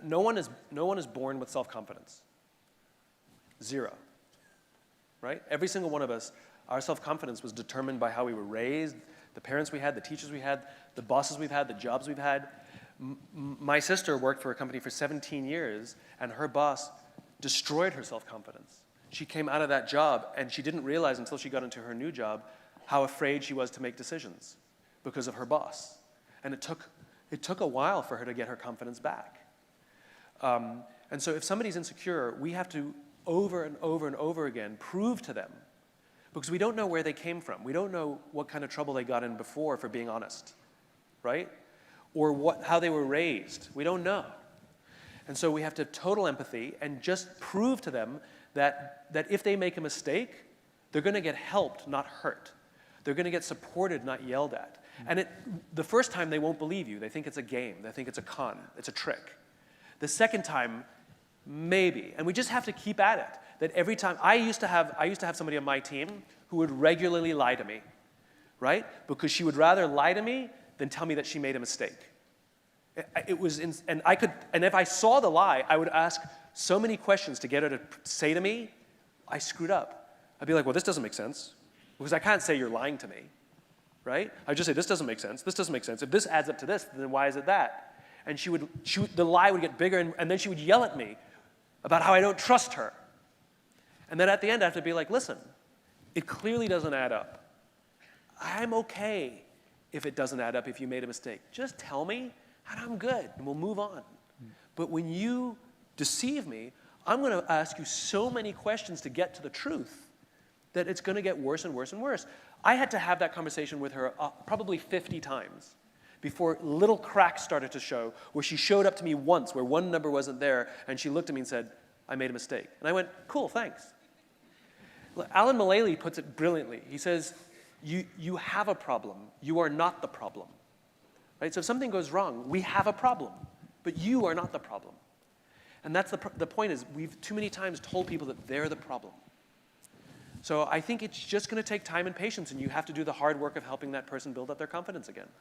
No one is born with self-confidence. Zero. Right? Every single one of us, our self-confidence was determined by how we were raised, the parents we had, the teachers we had, the bosses we've had, the jobs we've had. My sister worked for a company for 17 years, and her boss destroyed her self-confidence. She came out of that job, and she didn't realize until she got into her new job how afraid she was to make decisions because of her boss. And it took a while for her to get her confidence back. And so if somebody's insecure, we have to over and over and over again prove to them, because we don't know where they came from. We don't know what kind of trouble they got in before for being honest, right? Or how they were raised. We don't know. And so we have to have total empathy and just prove to them that if they make a mistake, they're going to get helped, not hurt. They're going to get supported, not yelled at. And the first time they won't believe you. They think it's a game. They think it's a con. It's a trick. The second time, maybe. And we just have to keep at it. That every time, I used to have somebody on my team who would regularly lie to me, right? Because she would rather lie to me than tell me that she made a mistake. And if I saw the lie, I would ask so many questions to get her to say to me, I screwed up. I'd be like, well, this doesn't make sense. Because I can't say you're lying to me, right? I'd just say, this doesn't make sense. This doesn't make sense. If this adds up to this, then why is it that? And the lie would get bigger, and then she would yell at me about how I don't trust her. And then at the end, I have to be like, listen, it clearly doesn't add up. I'm okay if it doesn't add up, if you made a mistake. Just tell me, and I'm good, and we'll move on. But when you deceive me, I'm going to ask you so many questions to get to the truth that it's going to get worse and worse and worse. I had to have that conversation with her probably 50 times before little cracks started to show, where she showed up to me once where one number wasn't there, and she looked at me and said, I made a mistake. And I went, cool, thanks. Alan Mulally puts it brilliantly. He says, you have a problem. You are not the problem. Right? So if something goes wrong, we have a problem, but you are not the problem. And that's the point is, we've too many times told people that they're the problem. So I think it's just going to take time and patience, and you have to do the hard work of helping that person build up their confidence again.